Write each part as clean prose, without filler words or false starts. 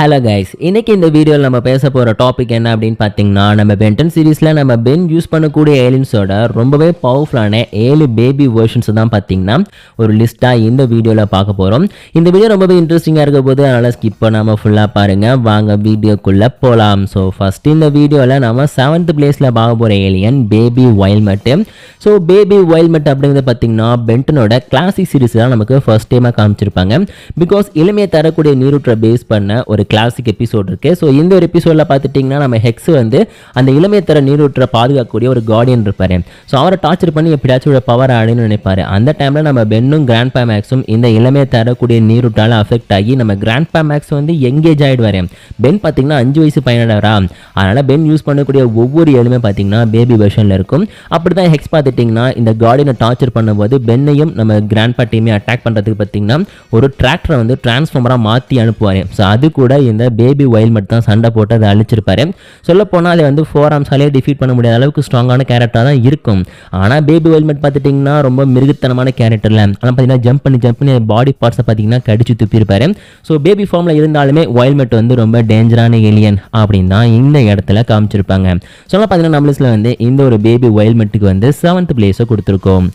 Hello guys, இன்னைக்கு இந்த வீடியோவில் நம்ம பேச போகிற டாபிக் என்ன அப்படின்னு பார்த்தீங்கன்னா, நம்ம பென்டன் சீரீஸில் நம்ம பென் யூஸ் பண்ணக்கூடிய ஏலியன்ஸோட ரொம்பவே பவர்ஃபுல்லான 7 பேபி வெர்ஷன்ஸ் தான் பார்த்தீங்கன்னா ஒரு லிஸ்ட்டாக இந்த வீடியோவில் பார்க்க போகிறோம். இந்த வீடியோ ரொம்பவே இன்ட்ரெஸ்டிங்காக இருக்க போது, அதனால் ஸ்கிப் பண்ணாமல் ஃபுல்லாக பாருங்கள். வாங்க வீடியோக்குள்ளே போகலாம். ஸோ ஃபஸ்ட்டு இந்த வீடியோவில் நம்ம 7th பிளேஸில் பார்க்க போகிற ஏலியன் பேபி வைல்மெட்டு. ஸோ பேபி வைல்மெட் அப்படிங்கிறது பார்த்தீங்கன்னா பென்டனோட கிளாசிக் சீரீஸ் தான் நமக்கு ஃபர்ஸ்ட் டைமாக காமிச்சிருப்பாங்க. பிகாஸ் இளமையை தரக்கூடிய நீரூற்றை பேஸ் பண்ண ஒரு கிளாசிக் எபிசோட் இருக்கு. ஸோ இந்த ஒரு எபிசோடில் பார்த்துட்டிங்கன்னா நம்ம ஹெக்ஸ் வந்து அந்த இளமையை தர நீரூற்றை பாதுகாக்கக்கூடிய ஒரு கார்டியன் இருப்பார். ஸோ அவரை டார்ச்சர் பண்ணி எப்படியாச்சும் ஒரு பவர் ஆடுன்னு நினைப்பாரு. அந்த டைமில் நம்ம பென்னும் கிராண்ட்பா மேக்ஸும் இந்த இளமையை தரக்கூடிய நீரூற்றால் அஃபெக்ட் ஆகி நம்ம கிராண்ட்பா மேக்ஸ் வந்து எங்கேஜ் ஆகிடுவார். பென் பார்த்தீங்கன்னா 5 வயசு பையனடா, அதனால் பென் யூஸ் பண்ணக்கூடிய ஒவ்வொரு எலுமே பார்த்தீங்கன்னா பேபி வெர்ஷனில் இருக்கும். அப்படி தான் ஹெக்ஸ் பார்த்துட்டிங்கன்னா இந்த கார்டியனை டார்ச்சர் பண்ணும்போது பென்னையும் நம்ம கிராண்ட்பா டீமையும் அட்டாக் பண்ணுறதுக்கு பார்த்தீங்கன்னா ஒரு டிராக்டரை வந்து டிரான்ஸ்ஃபார்மராக மாற்றி அனுப்புவார். ஸோ அது கூட இந்த பேபி வைல்மெட் தான் சண்டை போட்டு அதை அழிச்சிருப்பாரு. சொல்ல போனால் அதை வந்து 4 ஆர்ம்ஸாலே டிஃபீட் பண்ண முடியாத அளவுக்கு ஸ்ட்ராங்கான கேரக்டராக தான் இருக்கும். ஆனால் பேபி வைல்மெட் பார்த்துட்டிங்கன்னா ரொம்ப மிருகத்தனமான கேரக்டரில், ஆனால் பார்த்தீங்கன்னா ஜம்ப் பண்ணி பாடி பார்ட்ஸை பார்த்தீங்கன்னா கடிச்சு துப்பியிருப்பாரு. ஸோ பேபி ஃபார்மில் இருந்தாலுமே வைல்மெட் வந்து ரொம்ப டேஞ்சரான ஏலியன் அப்படின்னு தான் இந்த இடத்துல காமிச்சிருப்பாங்க. சொல்ல பார்த்தீங்கன்னா நம்ம லிஸ்ட்டில் வந்து இந்த ஒரு பேபி வைல்மெட்டுக்கு வந்து 7th பிளேஸை கொடுத்துருக்கோம்.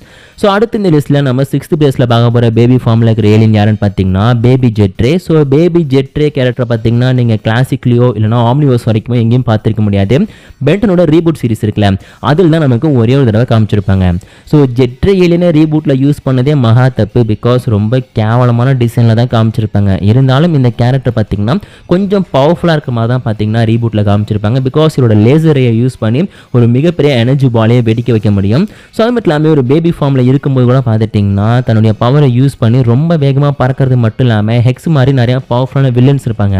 ஸோ அடுத்து இந்த லிஸ்ட்டில் நம்ம 6th பிளேஸில் பார்க்க போகிற பேபி ஃபார்மில் இருக்கிற ஏலியன் யாருன்னு பார்த்தீங்கன்னா பேபி ஜெட்ரே. ஸோ பேபி ஜெட்ரே கேரக்டர் பார்த்தீங்கன்னா நீங்கள் கிளாசிக்லியோ இல்லைனா ஆம்னிவர்ஸ் வரைக்கும் எங்கேயும் பார்த்துருக்க முடியாது. பென்டனோட ரீபூட் சீரிஸ் இருக்குல்ல, அதில் தான் நமக்கு ஒரே ஒரு தடவை காமிச்சிருப்பாங்க. ஸோ ஜெட்ரே ஏலியனை ரீபூட்டில் யூஸ் பண்ணதே மகா தப்பு. பிகாஸ் ரொம்ப கேவலமான டிசைனில் தான் காமிச்சிருப்பாங்க. இருந்தாலும் இந்த கேரக்டர் பார்த்தீங்கன்னா கொஞ்சம் பவர்ஃபுல்லாக இருக்க மாதிரி தான் பார்த்தீங்கன்னா ரீபூட்டில் காமிச்சிருப்பாங்க. பிகாஸ் இதோட லேசரையை யூஸ் பண்ணி ஒரு மிகப்பெரிய எனர்ஜி பாலையை வெடிக்க வைக்க முடியும். ஸோ அது மட்டும் இல்லாமல் ஒரு பேபி ஃபார்மில் இருக்கும்போது கூட பார்த்துட்டிங்கன்னா தன்னுடைய பவரை யூஸ் பண்ணி ரொம்ப வேகமாக பறக்கிறது மட்டும் இல்லாமல் ஹெக்ஸ் மாதிரி நிறையா பவர்ஃபுல்லான வில்லன்ஸ் இருப்பாங்க,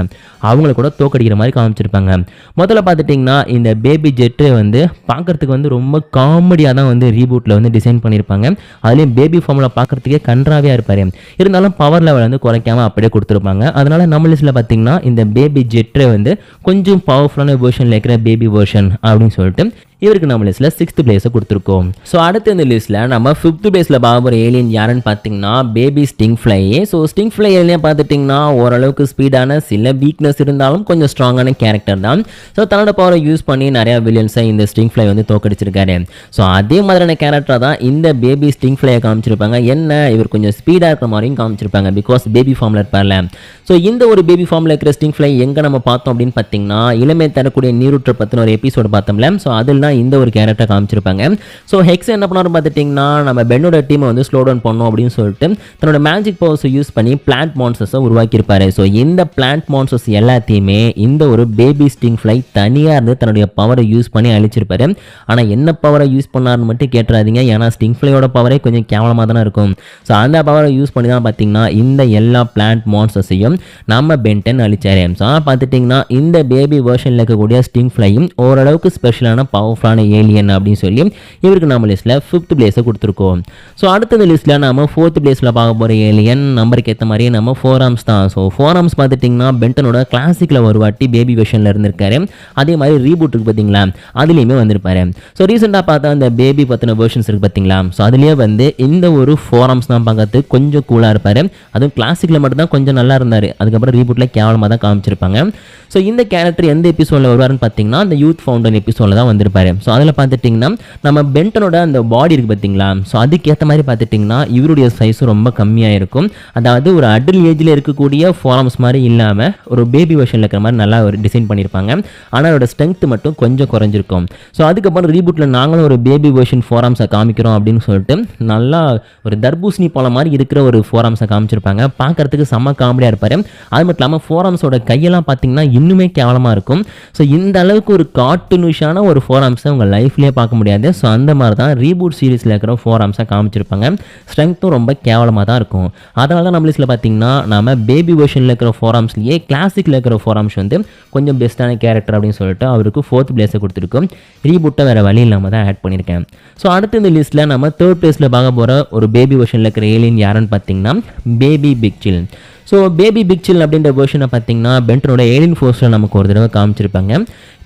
அவங்கள கூட தோக்கடிக்கிற மாதிரி காமிச்சிருப்பாங்க. முதல்ல பார்த்துட்டிங்கன்னா இந்த பேபி ஜெட்டு வந்து பார்க்குறதுக்கு வந்து ரொம்ப காமெடியாக தான் வந்து ரீபூட்டில் வந்து டிசைன் பண்ணியிருப்பாங்க. அதுலேயும் பேபி ஃபார்மில் பார்க்குறதுக்கே கன்றாவியாக இருப்பார். இருந்தாலும் பவர் லெவல் வந்து குறைக்காமல் அப்படியே கொடுத்துருப்பாங்க. அதனால் நம்ம லிஸ்ட்டில் பார்த்திங்கன்னா இந்த பேபி ஜெட்டு வந்து கொஞ்சம் பவர்ஃபுல்லான வெர்ஷனில் இருக்கிற பேபி வெர்ஷன் அப்படின்னு சொல்லிட்டு இவருக்கு நம்ம லிஸ்ட்டில் 6th பிளேஸை கொடுத்துருக்கோம். ஸோ அடுத்த இந்த லிஸ்ட்டில் நம்ம 5th பிளேஸில் பார்க்க போகிற ஏலியன் யாருன்னு பார்த்தீங்கன்னா baby sting fly. So sting fly alien பார்த்துட்டிங்கன்னா ஓரளவுக்கு ஸ்பீடான சில வீக்னஸ் இருந்தாலும் கொஞ்சம் ஸ்ட்ராங்கான கேரக்டர் தான். ஸோ தன்னோட பவரை யூஸ் பண்ணி நிறையா வில்லியன்ஸை இந்த ஸ்டிங் ஃப்ளை வந்து தோக்கடிச்சிருக்காரு. ஸோ அதே மாதிரியான கேரக்டராக தான் இந்த பேபி ஸ்டிங் ஃப்ளையை காமிச்சிருப்பாங்க. என்ன இவர் கொஞ்சம் ஸ்பீடாக இருக்கிற மாதிரியும் காமிச்சிருப்பாங்க, பிகாஸ் பேபி ஃபார்மில் இருப்பார்ல. ஸோ இந்த ஒரு பேபி ஃபார்மில் இருக்கிற ஸ்டிங் ஃப்ளை எங்கே நம்ம பார்த்தோம் அப்படின்னு பார்த்தீங்கன்னா இளமை தரக்கூடிய நீரூற்றை பற்றின ஒரு எபிசோடு பார்த்தோம்ல. ஸோ அதில் இந்த ஒரு கேரக்டர் காமிச்சிருப்பாங்க. ஸோ ஹெக்ஸ் என்ன பண்ணாரு பார்த்துட்டிங்கன்னா நம்ம பென்னோட டீமை வந்து ஸ்லோ டவுன் பண்ணோம் அப்படின்னு சொல்லிட்டு தன்னோட மேஜிக் பவர்ஸை யூஸ் பண்ணி பிளான்ட் மான்ஸ்டர்ஸை உருவாக்கியிருப்பாரு. ஸோ இந்த பிளான்ட் மான்ஸ்டர்ஸ் எல்லாத்தையுமே இந்த ஒரு பேபி ஸ்டிங் ஃப்ளை தனியாக இருந்து தன்னுடைய பவரை யூஸ் பண்ணி அழிச்சிருப்பாரு. ஆனால் என்ன பவரை யூஸ் பண்ணாருன்னு மட்டும் கேட்டுறாதீங்க, ஏன்னா ஸ்டிங் ஃப்ளையோட பவரே கொஞ்சம் கேவலமாக தானே இருக்கும். ஸோ அந்த பவரை யூஸ் பண்ணி தான் பார்த்தீங்கன்னா இந்த எல்லா பிளான்ட் மான்ஸ்டர்ஸையும் நம்ம பென்டன் அழிச்சாரு. ஸோ பார்த்துட்டிங்கன்னா இந்த பேபி வெர்ஷனில் இருக்கக்கூடிய ஸ்டிங் ஃப்ளையும் ஓரளவுக்கு ஸ்பெஷலான பவர்ஃபுல்லான ஏலியன் அப்படின்னு சொல்லி இவருக்கு நம்ம லிஸ்ட்டில் 5th பிளேஸை கொடுத்துருக்கோம். ஸோ அடுத்த லிஸ்ட்டில் நம்ம 4th பிளேஸில் பார்க்க போகிற ஏலியன் நம்பருக்கு ஏற்ற மாதிரி நம்ம 4 ஆர்ம்ஸ் தான். ஸோ 4 ஆர்ம்ஸ் பார்த்துட்டிங்கன்னா பென்டனோட கிளாசிக்கில் ஒரு வாட்டி பேபி வெர்ஷனில் இருந்திருக்காரு. அதே மாதிரி ரீபூட்டுக்கு பார்த்தீங்களா அதுலேயுமே வந்திருப்பாரு. ஸோ ரீசெண்டாக பார்த்தா அந்த பேபி பற்றின வெர்ஷன்ஸ் இருக்குது பார்த்தீங்களா. ஸோ அதுலேயே வந்து இந்த ஒரு 4 ஆர்ம்ஸ் தான் பார்க்கறதுக்கு கொஞ்சம் கூலாக இருப்பார். அதுவும் கிளாசிக்கில் மட்டும்தான் கொஞ்சம் நல்லா இருந்தார். அதுக்கப்புறம் ரீபூட்டில் கேவலமாக தான் காமிச்சிருப்பாங்க. ஸோ இந்த கேரக்டர் எந்த எபிசோடில் வருவாருன்னு பார்த்தீங்கன்னா அந்த யூத் ஃபவுண்டன் எபிசோடில் தான் வந்திருப்பாரு. ஸோ அதில் பார்த்துட்டிங்கன்னா நம்ம பென்டனோட அந்த பாடி இருக்குது பார்த்தீங்களா. ஸோ அதுக்கேற்ற மாதிரி பார்த்துட்டிங்கன்னா இவருடைய சைஸும் ரொம்ப கம்மியாக இருக்கும். அதாவது ஒரு அடல் ஏஜில் இருக்கக்கூடிய 4 ஆர்ம்ஸ் மாதிரி இல்லாமல் ஒரு பேபி வெர்ஷனில் இருக்கிற மாதிரி நல்லா ஒரு டிசைன் பண்ணியிருப்பாங்க. ஆனால் அதோட ஸ்ட்ரென்த் மட்டும் கொஞ்சம் குறைஞ்சிருக்கும். ஸோ அதுக்கப்புறம் ரீபூட்டில் நாங்களும் ஒரு பேபி வெர்ஷன் 4 ஆர்ம்ஸை காமிக்கிறோம் அப்படின்னு சொல்லிட்டு நல்லா ஒரு தர்பூசணி போல மாதிரி இருக்கிற ஒரு 4 ஆர்ம்ஸை காமிச்சிருப்பாங்க. பார்க்குறதுக்கு செம்ம காமெடியாக இருப்பார். அது மட்டும் இல்லாமல் 4 ஆர்ம்ஸோட கையெல்லாம் பார்த்தீங்கன்னா இன்னுமே கேவலமாக இருக்கும். ஸோ இந்த அளவுக்கு ஒரு கார்ட்டூனிஷான ஒரு 4 ஆர்ம்ஸை உங்கள் லைஃப்லேயே பார்க்க முடியாது. ஸோ அந்த மாதிரி தான் ரீபூட் சீரிஸில் இருக்கிற 4 ஆர்ம்ஸை காமிச்சிருப்பாங்க. ஸ்ட்ரென்த்தும் ரொம்ப கேவலமாக தான் இருக்கும். அதனால தான் நம்ம லிஸ்ட்டில் பார்த்தீங்கன்னா நம்ம பேபி வெர்ஷனில் இருக்கிற 4 ஆர்ம்ஸ்லேயே கிளாசிக்கில் இருக்கிற 4 ஆர்ம்ஸ் வந்து கொஞ்சம் பெஸ்ட்டான கேரக்டர் அப்படின்னு சொல்லிட்டு அவருக்கு 4th பிளேஸை கொடுத்துருக்கோம். ரீபூட்டை வேறு வழி இல்லாமல் தான் ஆட் பண்ணியிருக்கேன். ஸோ அடுத்து இந்த லிஸ்ட்டில் நம்ம 3rd பிளேஸில் பார்க்க போகிற ஒரு பேபி வெர்ஷனில் இருக்கிற ஏலியன் யாருன்னு பார்த்தீங்கன்னா பேபி பிக் சில். ஸோ பேபி பிக் சில் அப்படின்ற வெர்ஷனை பார்த்தீங்கன்னா பென்டனோட ஏலியன் ஃபோர்ஸில் நமக்கு ஒரு தடவை காமிச்சிருப்பாங்க.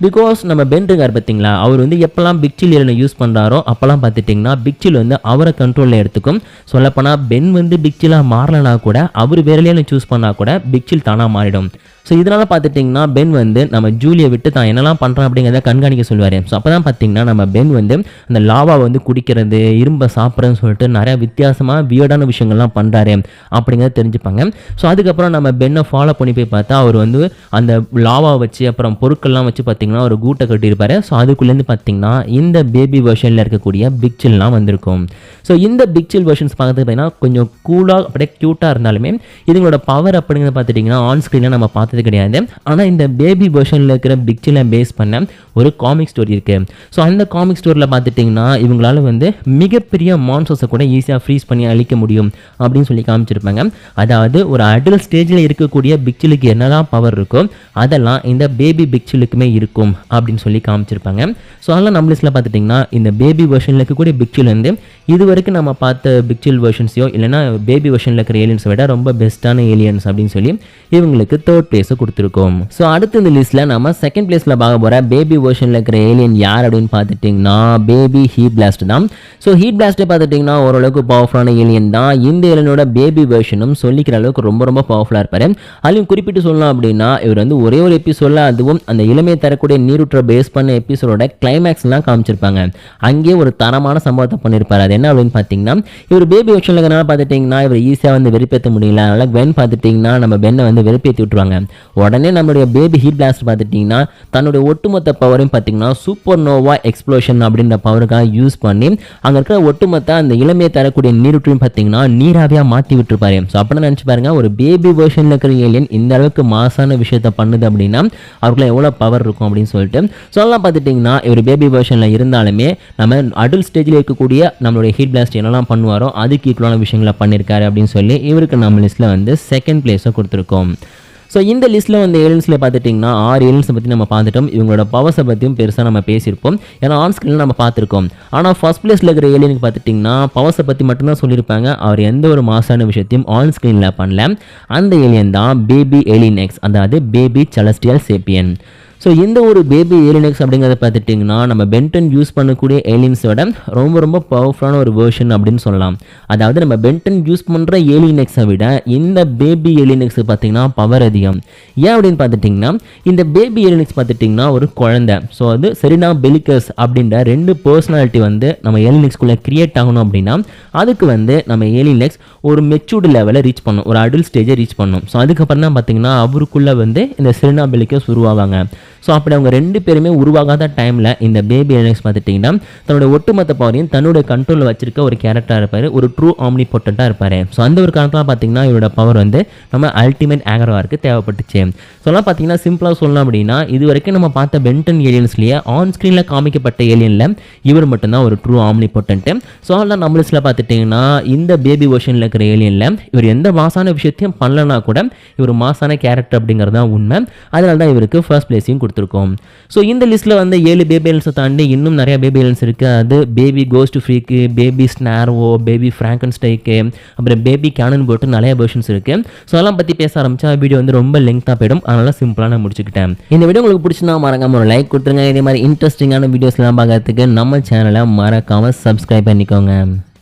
பிகாஸ் நம்ம பென் இருக்கார் பார்த்தீங்களா, அவர் வந்து எப்போல்லாம் பிக் சில் ஏலியனை யூஸ் பண்ணுறாரோ அப்போல்லாம் பார்த்துட்டிங்கன்னா பிக் சில் வந்து அவரை கண்ட்ரோலில் எடுத்துக்கும். சொல்லப்போனால் பென் வந்து பிக் சில்லாக மாறலனா கூட அவர் வேற ஏலியனை சூஸ் பண்ணால் கூட பிக் சில் தானாக மாறிடும். ஸோ இதனால் பார்த்துட்டிங்கன்னா பென் வந்து நம்ம ஜூலியை விட்டு தான் என்னெல்லாம் பண்ணுறான் அப்படிங்கிறத கண்காணிக்க சொல்லுவார். ஸோ அப்போ தான் பார்த்தீங்கன்னா நம்ம பென் வந்து அந்த லாவாவை வந்து குடிக்கிறது, இரும்பை சாப்பிட்றதுன்னு சொல்லிட்டு நிறையா வித்தியாசமாக வியர்டான விஷயங்கள்லாம் பண்ணுறாரு அப்படிங்கிறத தெரிஞ்சுப்பாங்க. ஸோ அதுக்கப்புறம் நம்ம பென்னை ஃபாலோ பண்ணி போய் பார்த்தா அவர் வந்து அந்த லாவாவை வச்சு அப்புறம் பொருட்கள்லாம் வச்சு பார்த்தீங்கன்னா ஒரு கூட்டை கட்டியிருப்பாரு. ஸோ அதுக்குள்ளேருந்து பார்த்தீங்கன்னா இந்த பேபி வெர்ஷனில் இருக்கக்கூடிய பிக் சில்லாம் வந்திருக்கும். ஸோ இந்த பிக் சில் வெர்ஷன்ஸ் பார்க்கறதுக்கு பார்த்தீங்கன்னா கொஞ்சம் கூலாக அப்படியே க்யூட்டாக இருந்தாலுமே இதுங்களோட பவர் அப்படிங்கிறத பார்த்துட்டிங்கன்னா ஆன் ஸ்க்ரீனில் நம்ம பார்த்தது கிடையாது. ஆனால் இந்த பேபி வெர்ஷனில் இருக்கிற பிக் சில்லை பேஸ் பண்ண ஒரு காமிக் ஸ்டோரி இருக்குது. ஸோ அந்த காமிக் ஸ்டோரியில் பார்த்துட்டிங்கன்னா இவங்களால வந்து மிகப்பெரிய மான்ஸ்டர்ஸை கூட ஈஸியாக ஃப்ரீஸ் பண்ணி அழிக்க முடியும் அப்படின்னு சொல்லி காமிச்சிருப்பாங்க. அதாவது ஒரு அடல்ட் ஸ்டேஜில் இருக்கக்கூடிய பிக் சில்லுக்கு என்னெல்லாம் பவர் இருக்கோ அதெல்லாம் இந்த பேபி பிக் சில்லுக்குமே இருக்கும் அப்படின்னு சொல்லி காமிச்சிருப்பாங்க. ஸோ அதெல்லாம் நம்ம லிஸ்ட்டில் பார்த்துட்டிங்கன்னா இந்த பேபி வெர்ஷனில் இருக்கக்கூடிய பிக் சில் வந்து இது வரைக்கும் நம்ம பார்த்த பிக் சில் வெர்ஷன்ஸையோ இல்லைனா பேபி வெர்ஷனில் இருக்கிற ஏலியன்ஸை விட ரொம்ப பெஸ்ட்டான ஏலியன்ஸ் அப்படின்னு சொல்லி இவங்களுக்கு 3rd பிளேஸை கொடுத்துருக்கோம். ஸோ அடுத்து இந்த லிஸ்ட்டில் நம்ம 2nd பிளேஸில் பார்க்க போகிற பேபி வெர்ஷனில் இருக்கிற ஏலியன் யார் அப்படின்னு பார்த்துட்டிங்கன்னா பேபி ஹீட் பிளாஸ்ட் தான். ஸோ ஹீட் பிளாஸ்ட்டை பார்த்துட்டிங்கன்னா ஓரளவுக்கு பவர்ஃபுல்லான ஏலியன் தான். இந்த ஏலியனோட பேபி வெர்ஷனும் சொல்லிக்கிற அளவுக்கு ரொம்ப ரொம்ப பவர்ஃபுல்லாக இருப்பார். அதுவும் குறிப்பிட்டு சொல்லலாம் அப்படின்னா இவர் வந்து ஒரே ஒரு எபிசோடில் அதுவும் அந்த இளமையை தரக்கூடிய நீரூற்றை பேஸ் பண்ண எபிசோடோட கிளைமேக்ஸ்லாம் காமிச்சிருப்பாங்க. அங்கேயே ஒரு தரமான சம்பவத்தை பண்ணியிருப்பார். அது என்ன அப்படின்னு பார்த்தீங்கன்னா இவர் பேபி வெர்ஷனில் இருக்கிறனால பார்த்துட்டிங்கன்னா இவர் ஈஸியாக வந்து வெறுப்பேற்ற முடியல. அதனால் பென் பார்த்துட்டிங்கன்னா நம்ம பென்னை வந்து வெறுப்பேற்றி விட்டுருவாங்க. உடனே நம்மளுடைய பேபி ஹீட் பிளாஸ்ட் பார்த்துட்டிங்கன்னா தன்னுடைய ஒட்டுமொத்த பவரையும் பார்த்தீங்கன்னா சூப்பர் நோவா எக்ஸ்ப்ளோஷன் அப்படின்ற பவருக்காக யூஸ் பண்ணி அங்கே இருக்கிற ஒட்டுமொத்த அந்த இளமையை தரக்கூடிய நீரூற்றையும் பார்த்தீங்கன்னா நீராவியாக மாற்றி விட்டுருப்பாரு. ஸோ அப்படின்னு நினச்சி பாருங்க, ஒரு பேபி வெர்ஷனில் இருக்கிற ஏலியன் இந்த அளவுக்கு மாசான விஷயத்தை பண்ணுது அப்படின்னா அவருக்குலாம் எவ்வளோ பவர் இருக்கும் அப்படின்னு சொல்லிட்டு சொல்லலாம். பார்த்துட்டிங்கன்னா இவர் பேபி வெர்ஷனில் இருந்தாலுமே நம்ம அடல்ட் ஸ்டேஜில் இருக்கக்கூடிய நம்மளுடைய ஹீட் பிளாஸ்ட் என்னெல்லாம் பண்ணுவாரோ அதுக்கு ஈக்குவலான விஷயங்களை பண்ணியிருக்காரு அப்படின்னு சொல்லி இவருக்கு நம்ம லிஸ்ட்டில் வந்து 2nd பிளேஸை கொடுத்துருக்கோம். ஸோ இந்த லிஸ்ட்டில் வந்து ஏலியன்ஸில் பார்த்துட்டிங்கன்னா 6 ஏலியன்ஸை பற்றி நம்ம பார்த்துட்டோம். இவங்களோட பவர்ஸை பற்றியும் பெருசாக நம்ம பேசியிருப்போம். ஏன்னா ஆன் ஸ்க்ரீனில் நம்ம பார்த்துருக்கோம். ஆனால் ஃபர்ஸ்ட் பிளேஸில் இருக்கிற ஏலியனுக்கு பார்த்துட்டிங்கன்னா பவர்ஸை பற்றி மட்டும்தான் சொல்லியிருப்பாங்க. அவர் எந்த ஒரு மாசான விஷயத்தையும் ஆன் ஸ்க்ரீனில் பண்ணல. அந்த ஏலியன் தான் பேபி ஏலியன் எக்ஸ், அதாவது பேபி செலஸ்டியல் சேப்பியன். ஸோ இந்த ஒரு பேபி ஏலியன்ஸ் அப்படிங்கிறத பார்த்துட்டிங்கன்னா நம்ம பென்டன் யூஸ் பண்ணக்கூடிய ஏலியன்ஸோட ரொம்ப ரொம்ப பவர்ஃபுல்லான ஒரு வேர்ஷன் அப்படின்னு சொல்லலாம். அதாவது நம்ம பென்டன் யூஸ் பண்ணுற ஏலியன்ஸை விட இந்த பேபி ஏலியன்ஸுக்கு பார்த்திங்கன்னா பவர் அதிகம். ஏன் அப்படின்னு பார்த்துட்டிங்கன்னா இந்த பேபி ஏலியன்ஸ் பார்த்துட்டிங்கன்னா ஒரு குழந்தை. ஸோ அது செரினா பெலிகஸ் அப்படின்ற 2 பர்சனாலிட்டி வந்து நம்ம ஏலியன்ஸ்குள்ளே கிரியேட் ஆகணும் அப்படின்னா அதுக்கு வந்து நம்ம ஏலியன்ஸ் ஒரு மெச்சூர்டு லெவலை ரீச் பண்ணணும், ஒரு அடல்ட் ஸ்டேஜை ரீச் பண்ணணும். ஸோ அதுக்கப்புறம் தான் பார்த்திங்கன்னா அவருக்குள்ளே வந்து இந்த செரினா பெலிகஸ் உருவாவாங்க. ஸோ அப்படி அவங்க 2 பேருமே உருவாகாத டைமில் இந்த பேபி ஏலியன்ஸ் பார்த்துட்டிங்கன்னா தன்னோட ஒட்டுமொத்த பவரையும் தன்னோட கண்ட்ரோலில் வச்சிருக்க ஒரு கேரக்டராக இருப்பார், ஒரு ட்ரூ ஆம்னிபொட்டண்ட்டாக இருப்பார். ஸோ அந்த ஒரு காரணத்தில் பார்த்திங்கன்னா இவரோட பவர் வந்து நம்ம அல்டிமேட் ஆகரவாருக்கு தேவைப்பட்டுச்சு. சொல்லலாம் பார்த்திங்கன்னா சிம்பிளாக சொல்லலாம் அப்படின்னா இது வரைக்கும் நம்ம பார்த்த பென்டன் ஏலியன்ஸ்லேயே ஆன் ஸ்க்ரீனில் காமிக்கப்பட்ட ஏலியனில் இவர் மட்டும்தான் ஒரு ட்ரூ ஆம்னிபொட்டன்ட்டு. ஸோ அதெல்லாம் நம்ம லிஸ்ட்டில் பார்த்துட்டிங்கன்னா இந்த பேபி வெர்ஷனில் இருக்கிற ஏலியனில் இவர் எந்த மாசான விஷயத்தையும் பண்ணலனா கூட இவர் மாசான கேரக்டர் அப்படிங்கிறது தான் உண்மை. அதனால தான் இவருக்கு ஃபர்ஸ்ட் பிளேஸையும் கொடுத்துருக்கோம். ஸோ இந்த லிஸ்ட்டில் வந்து 7 பேபி ஏலியன்ஸை தாண்டி இன்னும் நிறைய பேபி ஏலியன்ஸ் இருக்குது. அது பேபி கோஸ்ட் ஃப்ரீக்கு, பேபி ஸ்னார்வோ, பேபி ஃப்ராங்கன்ஸ்டைக்கு, அப்புறம் பேபி கேனன் போட்டு நிறைய வெர்ஷன்ஸ் இருக்குது. ஸோ அதெல்லாம் பற்றி பேச ஆரம்பித்தா வீடியோ வந்து ரொம்ப லெங்க்தாக போயிடும். அதனால் சிம்பிளாக நான் முடிச்சுக்கிட்டேன். இந்த வீடியோ உங்களுக்கு பிடிச்சினா மறக்காமல் ஒரு லைக் கொடுத்துருங்க. இதே மாதிரி இன்ட்ரெஸ்டிங்கான வீடியோஸ்லாம் பார்க்கறதுக்கு நம்ம சேனலை மறக்காமல் சப்ஸ்கிரைப் பண்ணிக்கோங்க.